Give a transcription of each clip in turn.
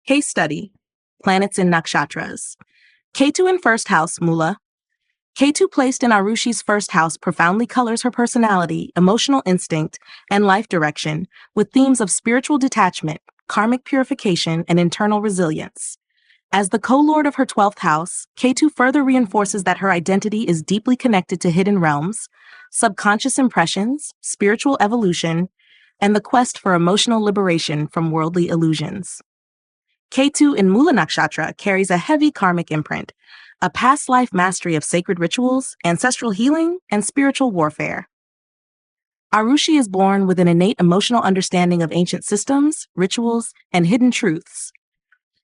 Case study: planets in nakshatras. Ketu in first house, Moola. Ketu placed in Arushi's first house profoundly colors her personality, emotional instinct, and life direction with themes of spiritual detachment, karmic purification, and internal resilience. As the co-lord of her 12th house, Ketu further reinforces that her identity is deeply connected to hidden realms, subconscious impressions, spiritual evolution, and the quest for emotional liberation from worldly illusions. Ketu in Moola Nakshatra carries a heavy karmic imprint, a past life mastery of sacred rituals, ancestral healing, and spiritual warfare. Arushi is born with an innate emotional understanding of ancient systems, rituals, and hidden truths.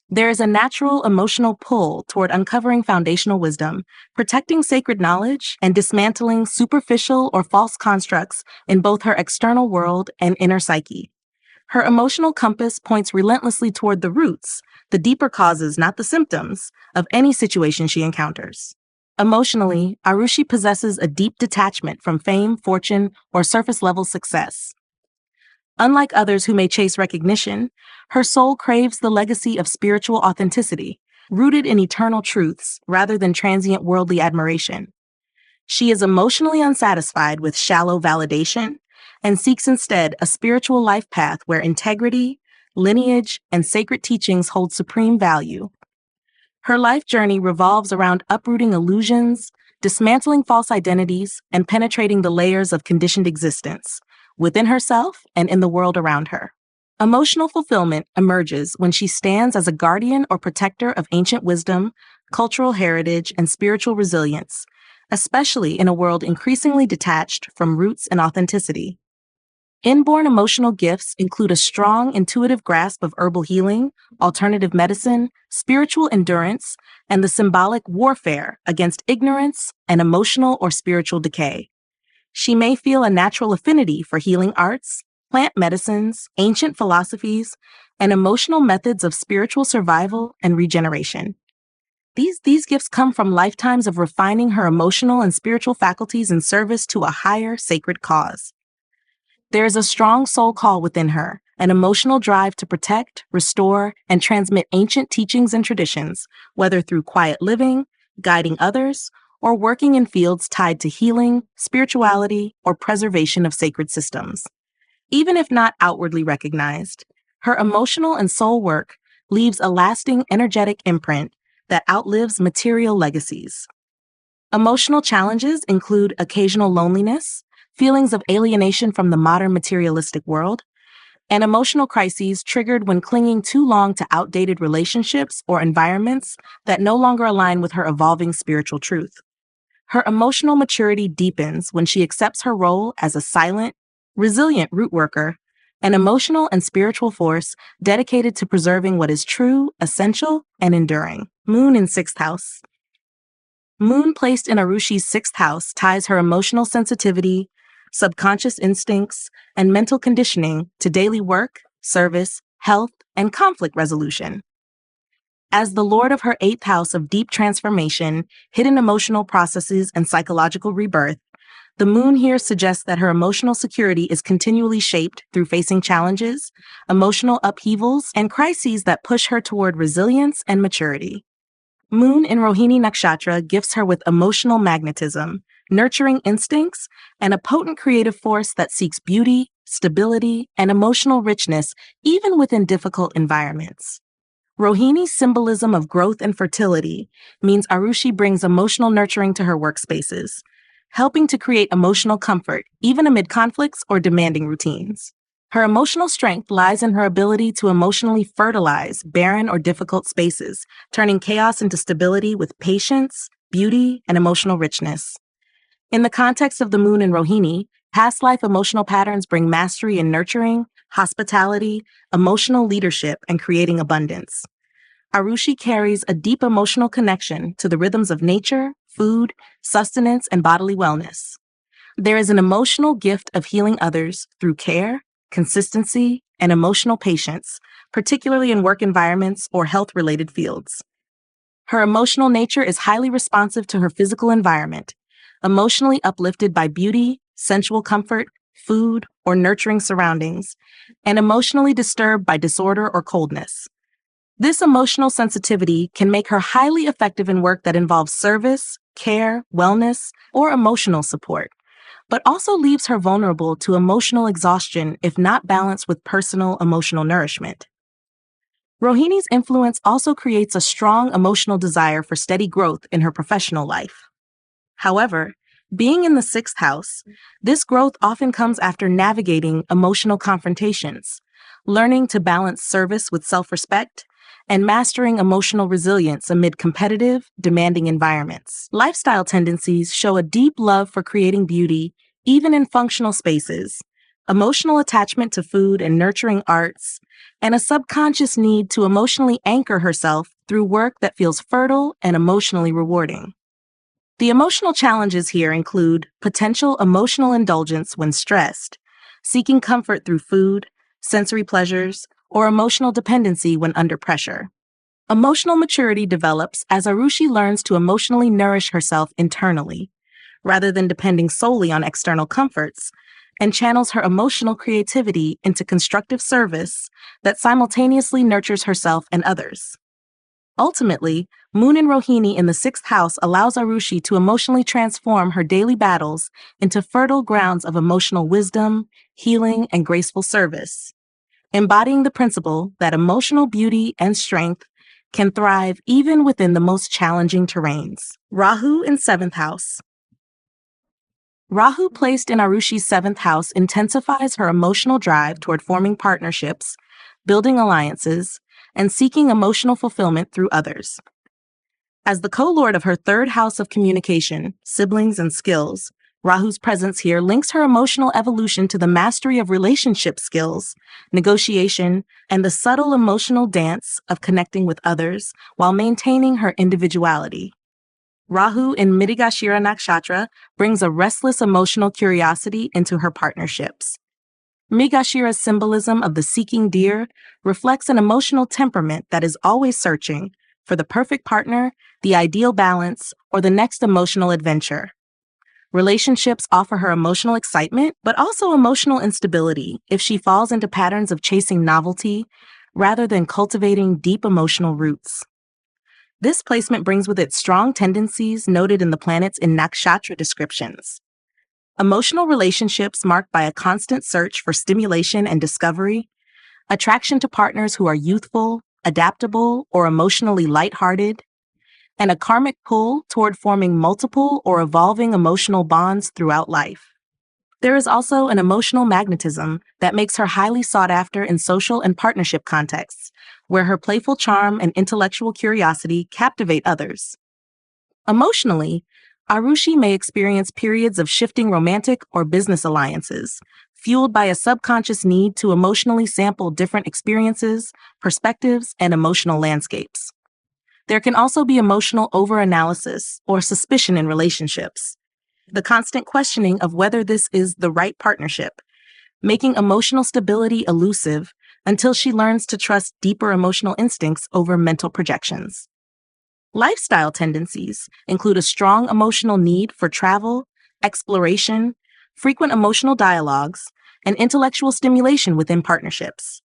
There is a natural emotional pull toward uncovering foundational wisdom, protecting sacred knowledge, and dismantling superficial or false constructs in both her external world and inner psyche. Her emotional compass points relentlessly toward the roots, the deeper causes, not the symptoms, of any situation she encounters. Emotionally, Arushi possesses a deep detachment from fame, fortune, or surface-level success. Unlike others who may chase recognition, her soul craves the legacy of spiritual authenticity, rooted in eternal truths rather than transient worldly admiration. She is emotionally unsatisfied with shallow validation and seeks instead a spiritual life path where integrity, lineage, and sacred teachings hold supreme value. Her life journey revolves around uprooting illusions, dismantling false identities, and penetrating the layers of conditioned existence, within herself and in the world around her. Emotional fulfillment emerges when she stands as a guardian or protector of ancient wisdom, cultural heritage, and spiritual resilience, especially in a world increasingly detached from roots and authenticity. Inborn emotional gifts include a strong intuitive grasp of herbal healing, alternative medicine, spiritual endurance, and the symbolic warfare against ignorance and emotional or spiritual decay. She may feel a natural affinity for healing arts, plant medicines, ancient philosophies, and emotional methods of spiritual survival and regeneration. These gifts come from lifetimes of refining her emotional and spiritual faculties in service to a higher sacred cause. There is a strong soul call within her, an emotional drive to protect, restore, and transmit ancient teachings and traditions, whether through quiet living, guiding others, or working in fields tied to healing, spirituality, or preservation of sacred systems. Even if not outwardly recognized, her emotional and soul work leaves a lasting energetic imprint that outlives material legacies. Emotional challenges include occasional loneliness, feelings of alienation from the modern materialistic world, and emotional crises triggered when clinging too long to outdated relationships or environments that no longer align with her evolving spiritual truth. Her emotional maturity deepens when she accepts her role as a silent, resilient root worker, an emotional and spiritual force dedicated to preserving what is true, essential, and enduring. Moon in sixth house. Moon placed in Arushi's sixth house ties her emotional sensitivity, subconscious instincts, and mental conditioning to daily work, service, health, and conflict resolution. As the lord of her eighth house of deep transformation, hidden emotional processes, and psychological rebirth, the moon here suggests that her emotional security is continually shaped through facing challenges, emotional upheavals, and crises that push her toward resilience and maturity. Moon in Rohini Nakshatra gifts her with emotional magnetism, nurturing instincts, and a potent creative force that seeks beauty, stability, and emotional richness even within difficult environments. Rohini's symbolism of growth and fertility means Arushi brings emotional nurturing to her workspaces, helping to create emotional comfort even amid conflicts or demanding routines. Her emotional strength lies in her ability to emotionally fertilize barren or difficult spaces, turning chaos into stability with patience, beauty, and emotional richness. In the context of the moon in Rohini, past life emotional patterns bring mastery in nurturing, hospitality, emotional leadership, and creating abundance. Arushi carries a deep emotional connection to the rhythms of nature, food, sustenance, and bodily wellness. There is an emotional gift of healing others through care, consistency, and emotional patience, particularly in work environments or health-related fields. Her emotional nature is highly responsive to her physical environment, emotionally uplifted by beauty, sensual comfort, food, or nurturing surroundings, and emotionally disturbed by disorder or coldness. This emotional sensitivity can make her highly effective in work that involves service, care, wellness, or emotional support, but also leaves her vulnerable to emotional exhaustion if not balanced with personal emotional nourishment. Rohini's influence also creates a strong emotional desire for steady growth in her professional life. However, being in the sixth house, this growth often comes after navigating emotional confrontations, learning to balance service with self-respect, and mastering emotional resilience amid competitive, demanding environments. Lifestyle tendencies show a deep love for creating beauty, even in functional spaces, emotional attachment to food and nurturing arts, and a subconscious need to emotionally anchor herself through work that feels fertile and emotionally rewarding. The emotional challenges here include potential emotional indulgence when stressed, seeking comfort through food, sensory pleasures, or emotional dependency when under pressure. Emotional maturity develops as Arushi learns to emotionally nourish herself internally, rather than depending solely on external comforts, and channels her emotional creativity into constructive service that simultaneously nurtures herself and others. Ultimately, Moon in Rohini in the sixth house allows Arushi to emotionally transform her daily battles into fertile grounds of emotional wisdom, healing, and graceful service, embodying the principle that emotional beauty and strength can thrive even within the most challenging terrains. Rahu in seventh house. Rahu placed in Arushi's seventh house intensifies her emotional drive toward forming partnerships, building alliances, and seeking emotional fulfillment through others. As the co-lord of her third house of communication, siblings, and skills, Rahu's presence here links her emotional evolution to the mastery of relationship skills, negotiation, and the subtle emotional dance of connecting with others while maintaining her individuality. Rahu in Mrigashira Nakshatra brings a restless emotional curiosity into her partnerships. Mrigashira's symbolism of the seeking deer reflects an emotional temperament that is always searching for the perfect partner, the ideal balance, or the next emotional adventure. Relationships offer her emotional excitement, but also emotional instability if she falls into patterns of chasing novelty rather than cultivating deep emotional roots. This placement brings with it strong tendencies noted in the planets in nakshatra descriptions. Emotional relationships marked by a constant search for stimulation and discovery, attraction to partners who are youthful, adaptable, or emotionally lighthearted, and a karmic pull toward forming multiple or evolving emotional bonds throughout life. There is also an emotional magnetism that makes her highly sought after in social and partnership contexts, where her playful charm and intellectual curiosity captivate others. Emotionally, Arushi may experience periods of shifting romantic or business alliances, fueled by a subconscious need to emotionally sample different experiences, perspectives, and emotional landscapes. There can also be emotional overanalysis or suspicion in relationships, the constant questioning of whether this is the right partnership, making emotional stability elusive until she learns to trust deeper emotional instincts over mental projections. Lifestyle tendencies include a strong emotional need for travel, exploration, frequent emotional dialogues, and intellectual stimulation within partnerships.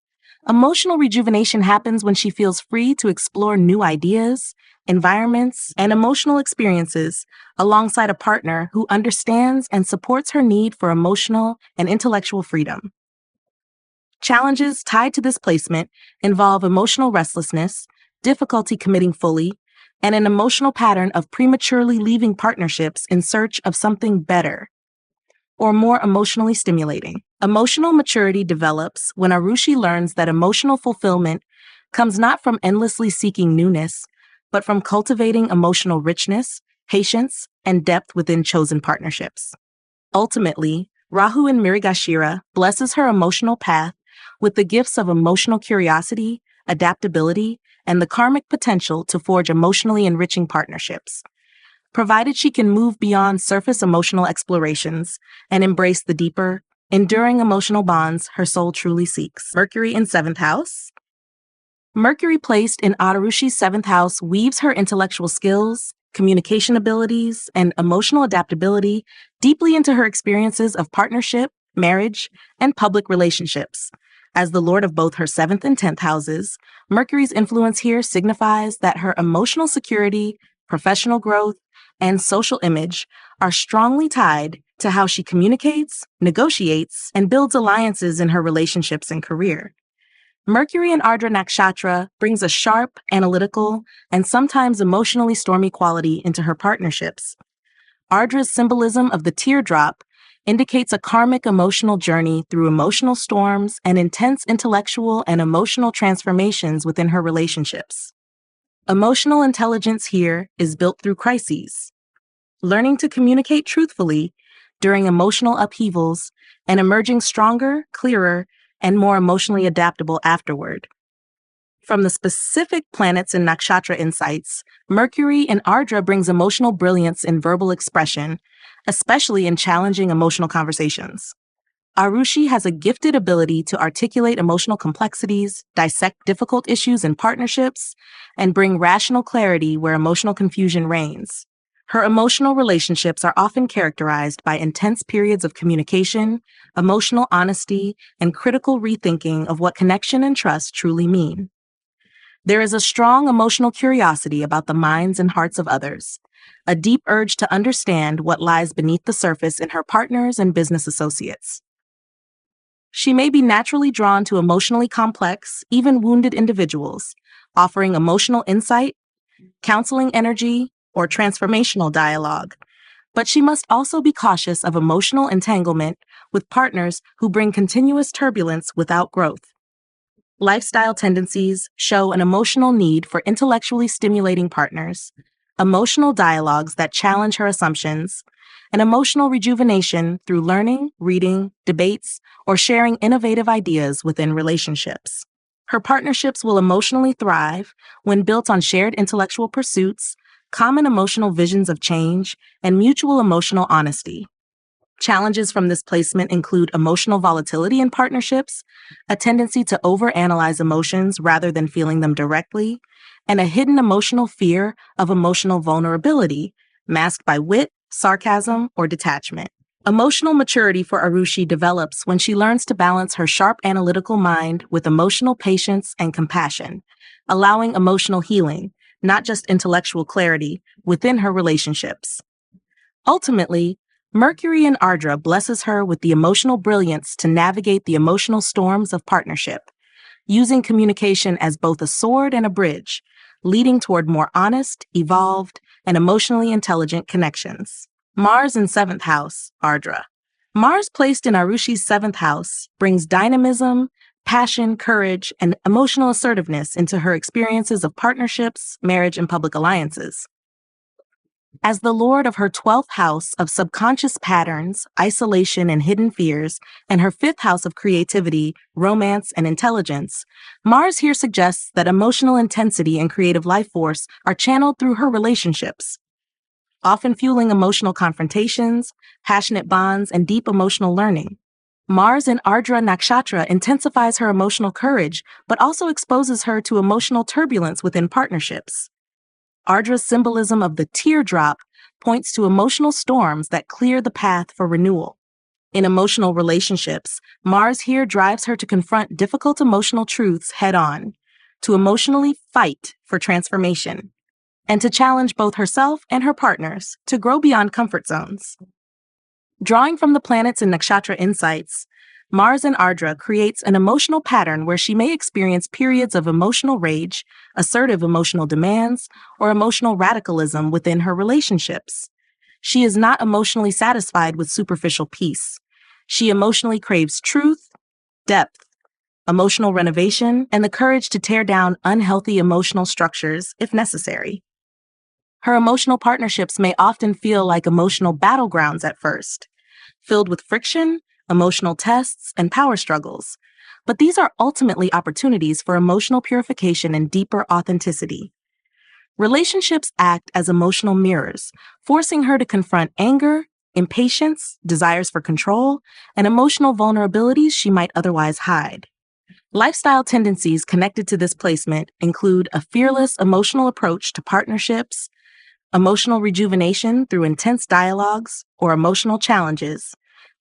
Emotional rejuvenation happens when she feels free to explore new ideas, environments, and emotional experiences alongside a partner who understands and supports her need for emotional and intellectual freedom. Challenges tied to this placement involve emotional restlessness, difficulty committing fully, and an emotional pattern of prematurely leaving partnerships in search of something better or more emotionally stimulating. Emotional maturity develops when Arushi learns that emotional fulfillment comes not from endlessly seeking newness, but from cultivating emotional richness, patience, and depth within chosen partnerships. Ultimately, Rahu in Mrigashira blesses her emotional path with the gifts of emotional curiosity, adaptability, and the karmic potential to forge emotionally enriching partnerships, provided she can move beyond surface emotional explorations and embrace the deeper, enduring emotional bonds her soul truly seeks. Mercury in seventh house. Mercury placed in Arushi's seventh house weaves her intellectual skills, communication abilities, and emotional adaptability deeply into her experiences of partnership, marriage, and public relationships, As the lord of both her 7th and 10th houses, Mercury's influence here signifies that her emotional security, professional growth, and social image are strongly tied to how she communicates, negotiates, and builds alliances in her relationships and career. Mercury in Ardra Nakshatra brings a sharp, analytical, and sometimes emotionally stormy quality into her partnerships. Ardra's symbolism of the teardrop indicates a karmic emotional journey through emotional storms and intense intellectual and emotional transformations within her relationships. Emotional intelligence here is built through crises, learning to communicate truthfully during emotional upheavals and emerging stronger, clearer, and more emotionally adaptable afterward. From the specific planets and nakshatra insights, Mercury in Ardra brings emotional brilliance in verbal expression, especially in challenging emotional conversations. Arushi has a gifted ability to articulate emotional complexities, dissect difficult issues in partnerships, and bring rational clarity where emotional confusion reigns. Her emotional relationships are often characterized by intense periods of communication, emotional honesty, and critical rethinking of what connection and trust truly mean. There is a strong emotional curiosity about the minds and hearts of others, a deep urge to understand what lies beneath the surface in her partners and business associates. She may be naturally drawn to emotionally complex, even wounded individuals, offering emotional insight, counseling energy, or transformational dialogue. But she must also be cautious of emotional entanglement with partners who bring continuous turbulence without growth. Lifestyle tendencies show an emotional need for intellectually stimulating partners, emotional dialogues that challenge her assumptions, and emotional rejuvenation through learning, reading, debates, or sharing innovative ideas within relationships. Her partnerships will emotionally thrive when built on shared intellectual pursuits, common emotional visions of change, and mutual emotional honesty. Challenges from this placement include emotional volatility in partnerships, a tendency to overanalyze emotions rather than feeling them directly, and a hidden emotional fear of emotional vulnerability, masked by wit, sarcasm, or detachment. Emotional maturity for Arushi develops when she learns to balance her sharp analytical mind with emotional patience and compassion, allowing emotional healing, not just intellectual clarity, within her relationships. Ultimately, Mercury in Ardra blesses her with the emotional brilliance to navigate the emotional storms of partnership, using communication as both a sword and a bridge, leading toward more honest, evolved, and emotionally intelligent connections. Mars in 7th house, Ardra. Mars placed in Arushi's 7th house brings dynamism, passion, courage, and emotional assertiveness into her experiences of partnerships, marriage, and public alliances. As the lord of her 12th house of subconscious patterns, isolation, and hidden fears, and her 5th house of creativity, romance, and intelligence, Mars here suggests that emotional intensity and creative life force are channeled through her relationships, often fueling emotional confrontations, passionate bonds, and deep emotional learning. Mars in Ardra Nakshatra intensifies her emotional courage, but also exposes her to emotional turbulence within partnerships. Ardra's symbolism of the teardrop points to emotional storms that clear the path for renewal. In emotional relationships, Mars here drives her to confront difficult emotional truths head-on, to emotionally fight for transformation, and to challenge both herself and her partners to grow beyond comfort zones. Drawing from the planets and nakshatra insights, Mars in Ardra creates an emotional pattern where she may experience periods of emotional rage, assertive emotional demands, or emotional radicalism within her relationships. She is not emotionally satisfied with superficial peace. She emotionally craves truth, depth, emotional renovation, and the courage to tear down unhealthy emotional structures if necessary. Her emotional partnerships may often feel like emotional battlegrounds at first, filled with friction, emotional tests, and power struggles. But these are ultimately opportunities for emotional purification and deeper authenticity. Relationships act as emotional mirrors, forcing her to confront anger, impatience, desires for control, and emotional vulnerabilities she might otherwise hide. Lifestyle tendencies connected to this placement include a fearless emotional approach to partnerships, emotional rejuvenation through intense dialogues or emotional challenges,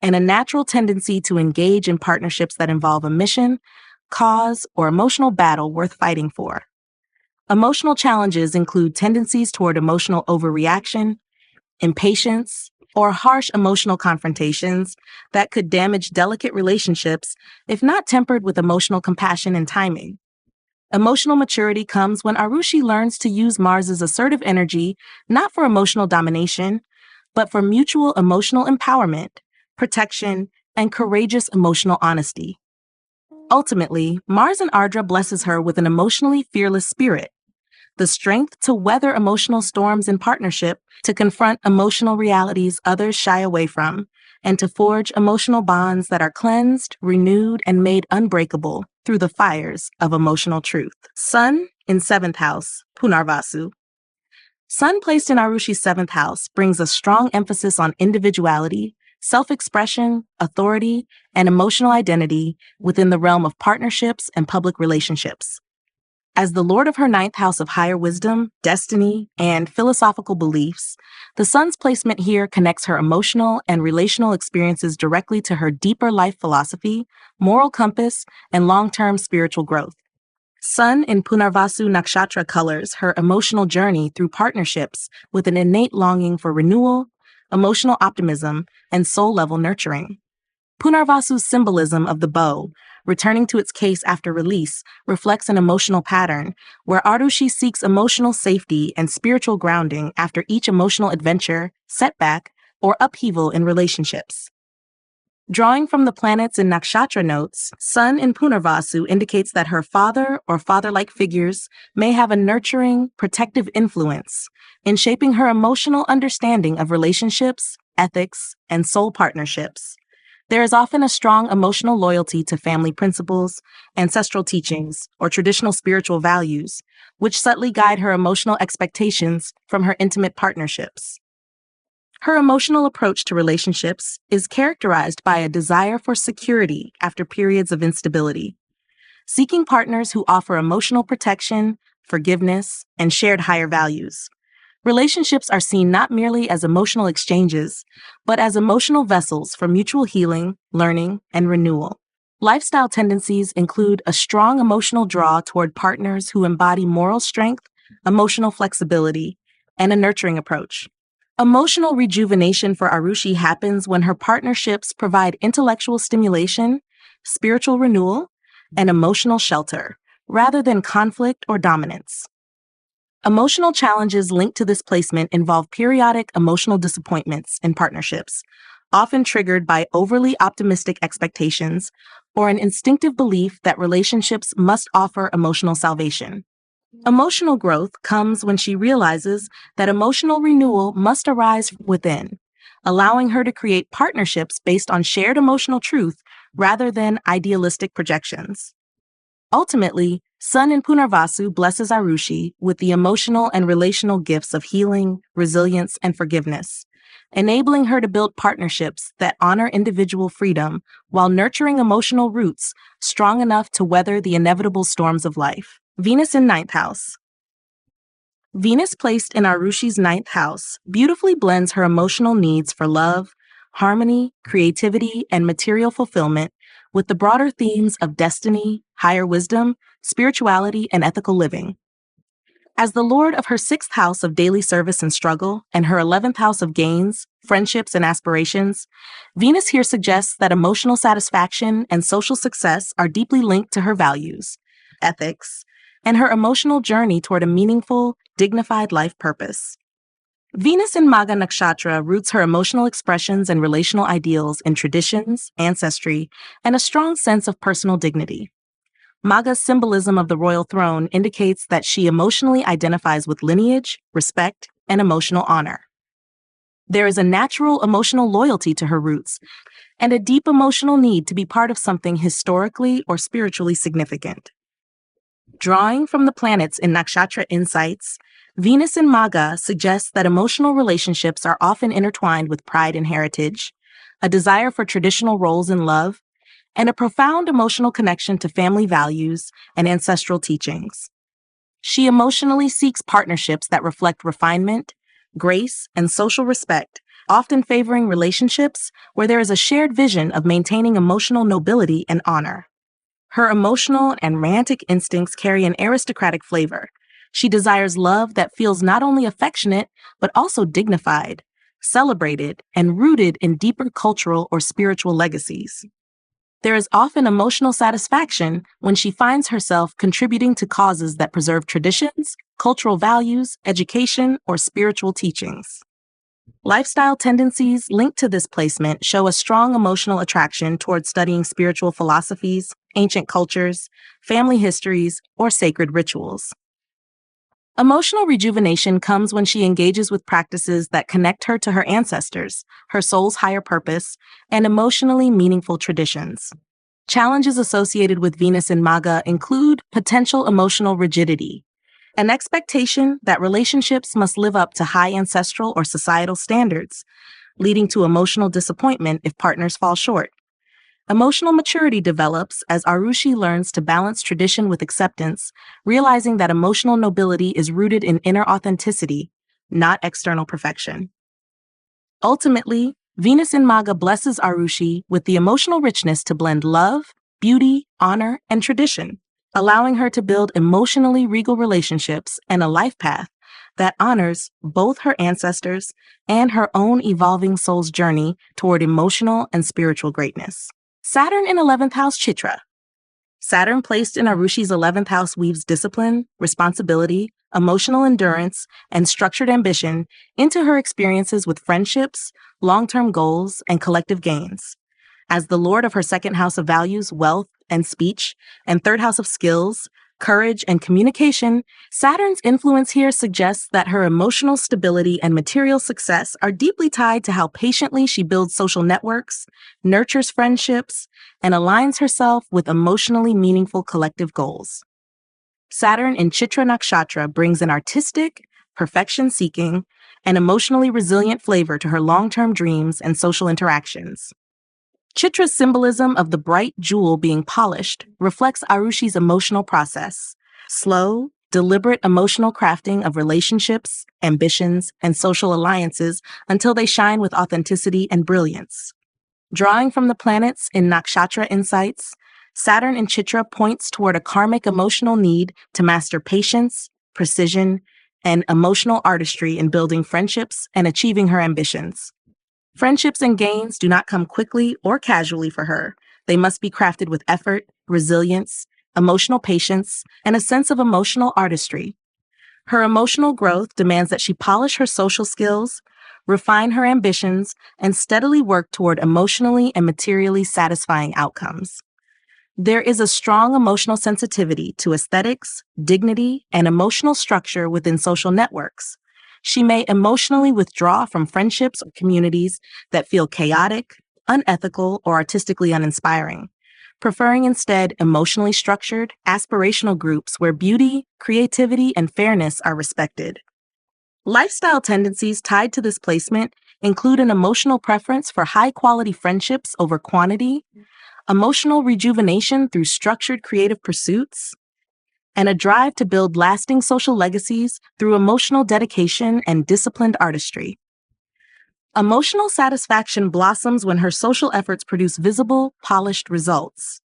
and a natural tendency to engage in partnerships that involve a mission, cause, or emotional battle worth fighting for. Emotional challenges include tendencies toward emotional overreaction, impatience, or harsh emotional confrontations that could damage delicate relationships if not tempered with emotional compassion and timing. Emotional maturity comes when Arushi learns to use Mars's assertive energy not for emotional domination, but for mutual emotional empowerment, protection, and courageous emotional honesty. Ultimately, Mars in Ardra blesses her with an emotionally fearless spirit, the strength to weather emotional storms in partnership, to confront emotional realities others shy away from, and to forge emotional bonds that are cleansed, renewed, and made unbreakable through the fires of emotional truth. Sun in 7th house, Punarvasu. Sun placed in Arushi's 7th house brings a strong emphasis on individuality, self-expression, authority, and emotional identity within the realm of partnerships and public relationships. As the lord of her 9th house of higher wisdom, destiny, and philosophical beliefs, the sun's placement here connects her emotional and relational experiences directly to her deeper life philosophy, moral compass, and long-term spiritual growth. Sun in Punarvasu Nakshatra colors her emotional journey through partnerships with an innate longing for renewal, emotional optimism, and soul-level nurturing. Punarvasu's symbolism of the bow, returning to its case after release, reflects an emotional pattern where Arushi seeks emotional safety and spiritual grounding after each emotional adventure, setback, or upheaval in relationships. Drawing from the planets in Nakshatra notes, Sun in Punarvasu indicates that her father or father-like figures may have a nurturing, protective influence in shaping her emotional understanding of relationships, ethics, and soul partnerships. There is often a strong emotional loyalty to family principles, ancestral teachings, or traditional spiritual values, which subtly guide her emotional expectations from her intimate partnerships. Her emotional approach to relationships is characterized by a desire for security after periods of instability, seeking partners who offer emotional protection, forgiveness, and shared higher values. Relationships are seen not merely as emotional exchanges, but as emotional vessels for mutual healing, learning, and renewal. Lifestyle tendencies include a strong emotional draw toward partners who embody moral strength, emotional flexibility, and a nurturing approach. Emotional rejuvenation for Arushi happens when her partnerships provide intellectual stimulation, spiritual renewal, and emotional shelter, rather than conflict or dominance. Emotional challenges linked to this placement involve periodic emotional disappointments in partnerships, often triggered by overly optimistic expectations or an instinctive belief that relationships must offer emotional salvation. Emotional growth comes when she realizes that emotional renewal must arise within, allowing her to create partnerships based on shared emotional truth rather than idealistic projections. Ultimately, Sun in Punarvasu blesses Arushi with the emotional and relational gifts of healing, resilience, and forgiveness, enabling her to build partnerships that honor individual freedom while nurturing emotional roots strong enough to weather the inevitable storms of life. Venus in 9th house. Venus placed in Arushi's 9th house beautifully blends her emotional needs for love, harmony, creativity, and material fulfillment with the broader themes of destiny, higher wisdom, spirituality, and ethical living. As the lord of her 6th house of daily service and struggle and her 11th house of gains, friendships, and aspirations, Venus here suggests that emotional satisfaction and social success are deeply linked to her values, ethics, and her emotional journey toward a meaningful, dignified life purpose. Venus in Magha Nakshatra roots her emotional expressions and relational ideals in traditions, ancestry, and a strong sense of personal dignity. Magha's symbolism of the royal throne indicates that she emotionally identifies with lineage, respect, and emotional honor. There is a natural emotional loyalty to her roots and a deep emotional need to be part of something historically or spiritually significant. Drawing from the planets in Nakshatra insights, Venus in Magha suggests that emotional relationships are often intertwined with pride and heritage, a desire for traditional roles in love, and a profound emotional connection to family values and ancestral teachings. She emotionally seeks partnerships that reflect refinement, grace, and social respect often favoring relationships where there is a shared vision of maintaining emotional nobility and honor. Her emotional and romantic instincts carry an aristocratic flavor. She desires love that feels not only affectionate, but also dignified, celebrated, and rooted in deeper cultural or spiritual legacies. There is often emotional satisfaction when she finds herself contributing to causes that preserve traditions, cultural values, education, or spiritual teachings. Lifestyle tendencies linked to this placement show a strong emotional attraction towards studying spiritual philosophies, ancient cultures, family histories, or sacred rituals. Emotional rejuvenation comes when she engages with practices that connect her to her ancestors, her soul's higher purpose, and emotionally meaningful traditions. Challenges associated with Venus in Maga include potential emotional rigidity, an expectation that relationships must live up to high ancestral or societal standards, leading to emotional disappointment if partners fall short. Emotional maturity develops as Arushi learns to balance tradition with acceptance, realizing that emotional nobility is rooted in inner authenticity, not external perfection. Ultimately, Venus in Maga blesses Arushi with the emotional richness to blend love, beauty, honor, and tradition, allowing her to build emotionally regal relationships and a life path that honors both her ancestors and her own evolving soul's journey toward emotional and spiritual greatness. Saturn in 11th house Chitra. Saturn placed in Arushi's 11th house weaves discipline, responsibility, emotional endurance, and structured ambition into her experiences with friendships, long-term goals, and collective gains. As the lord of her second house of values, wealth, and speech, and third house of skills, courage, and communication, Saturn's influence here suggests that her emotional stability and material success are deeply tied to how patiently she builds social networks, nurtures friendships, and aligns herself with emotionally meaningful collective goals. Saturn in Chitra Nakshatra brings an artistic, perfection-seeking, and emotionally resilient flavor to her long-term dreams and social interactions. Chitra's symbolism of the bright jewel being polished reflects Arushi's emotional process, slow, deliberate emotional crafting of relationships, ambitions, and social alliances until they shine with authenticity and brilliance. Drawing from the planets in Nakshatra insights, Saturn in Chitra points toward a karmic emotional need to master patience, precision, and emotional artistry in building friendships and achieving her ambitions. Friendships and gains do not come quickly or casually for her. They must be crafted with effort, resilience, emotional patience, and a sense of emotional artistry. Her emotional growth demands that she polish her social skills, refine her ambitions, and steadily work toward emotionally and materially satisfying outcomes. There is a strong emotional sensitivity to aesthetics, dignity, and emotional structure within social networks. She may emotionally withdraw from friendships or communities that feel chaotic, unethical, or artistically uninspiring, preferring instead emotionally structured, aspirational groups where beauty, creativity, and fairness are respected. Lifestyle tendencies tied to this placement include an emotional preference for high-quality friendships over quantity, emotional rejuvenation through structured creative pursuits, and a drive to build lasting social legacies through emotional dedication and disciplined artistry. Emotional satisfaction blossoms when her social efforts produce visible, polished results.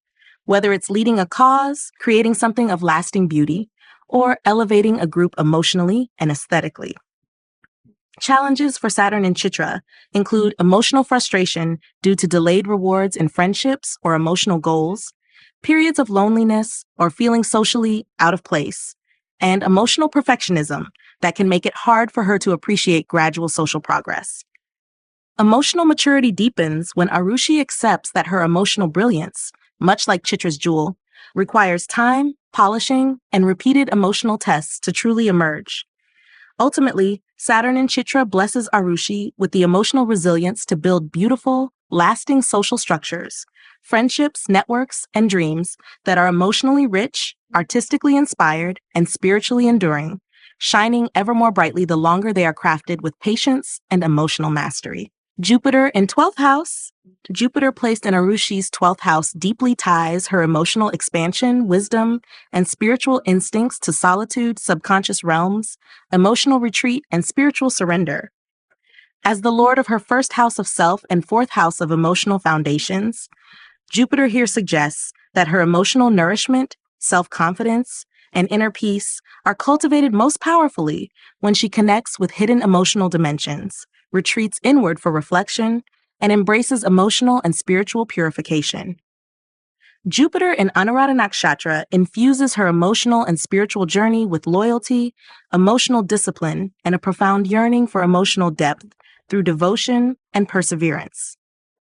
Whether it's leading a cause, creating something of lasting beauty, or elevating a group emotionally and aesthetically. Challenges for Saturn in Chitra include emotional frustration due to delayed rewards in friendships or emotional goals, periods of loneliness or feeling socially out of place, and emotional perfectionism that can make it hard for her to appreciate gradual social progress. Emotional maturity deepens when Arushi accepts that her emotional brilliance, much like Chitra's jewel, requires time, polishing, and repeated emotional tests to truly emerge. Ultimately, Saturn in Chitra blesses Arushi with the emotional resilience to build beautiful, lasting social structures, friendships, networks, and dreams that are emotionally rich, artistically inspired, and spiritually enduring, shining ever more brightly the longer they are crafted with patience and emotional mastery. Jupiter in 12th house. Jupiter placed in Arushi's 12th house deeply ties her emotional expansion, wisdom, and spiritual instincts to solitude, subconscious realms, emotional retreat, and spiritual surrender. As the lord of her first house of self and fourth house of emotional foundations, Jupiter here suggests that her emotional nourishment, self-confidence, and inner peace are cultivated most powerfully when she connects with hidden emotional dimensions, retreats inward for reflection, and embraces emotional and spiritual purification. Jupiter in Anuradha Nakshatra infuses her emotional and spiritual journey with loyalty, emotional discipline, and a profound yearning for emotional depth through devotion and perseverance.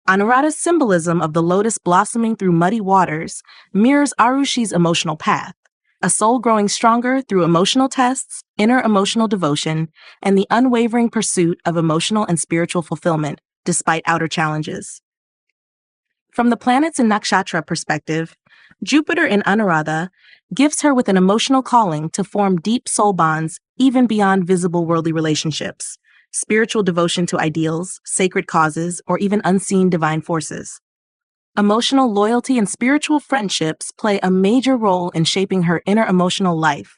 Anuradha's symbolism of the lotus blossoming through muddy waters mirrors Arushi's emotional path, a soul growing stronger through emotional tests, inner emotional devotion, and the unwavering pursuit of emotional and spiritual fulfillment despite outer challenges. From the planets in Nakshatra perspective, Jupiter in Anuradha gifts her with an emotional calling to form deep soul bonds even beyond visible worldly relationships, spiritual devotion to ideals, sacred causes, or even unseen divine forces. Emotional loyalty and spiritual friendships play a major role in shaping her inner emotional life,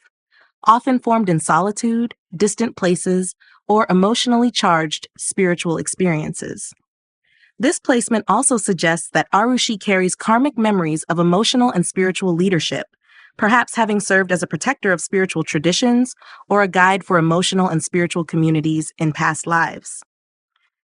often formed in solitude, distant places, or emotionally charged spiritual experiences. This placement also suggests that Arushi carries karmic memories of emotional and spiritual leadership, perhaps having served as a protector of spiritual traditions or a guide for emotional and spiritual communities in past lives.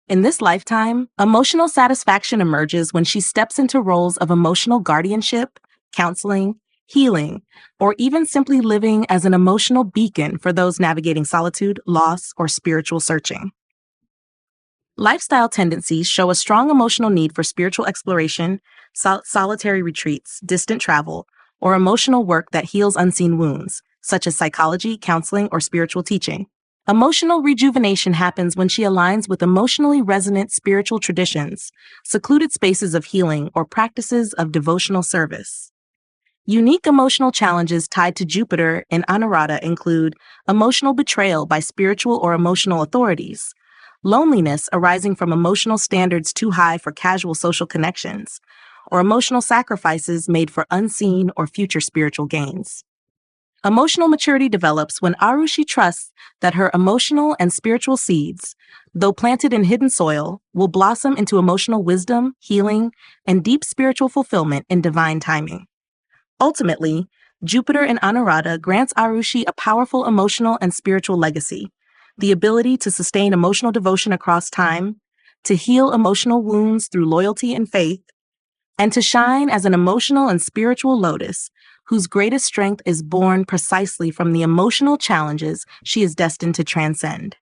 In this lifetime, emotional satisfaction emerges when she steps into roles of emotional guardianship, counseling, healing, or even simply living as an emotional beacon for those navigating solitude, loss, or spiritual searching. Lifestyle tendencies show a strong emotional need for spiritual exploration, solitary retreats, distant travel, or emotional work that heals unseen wounds, such as psychology, counseling, or spiritual teaching. Emotional rejuvenation happens when she aligns with emotionally resonant spiritual traditions, secluded spaces of healing, or practices of devotional service. Unique emotional challenges tied to Jupiter in Anuradha include emotional betrayal by spiritual or emotional authorities, loneliness arising from emotional standards too high for casual social connections, or emotional sacrifices made for unseen or future spiritual gains. Emotional maturity develops when Arushi trusts that her emotional and spiritual seeds, though planted in hidden soil, will blossom into emotional wisdom, healing, and deep spiritual fulfillment in divine timing. Ultimately, Jupiter in Anuradha grants Arushi a powerful emotional and spiritual legacy, the ability to sustain emotional devotion across time, to heal emotional wounds through loyalty and faith, and to shine as an emotional and spiritual lotus whose greatest strength is born precisely from the emotional challenges she is destined to transcend.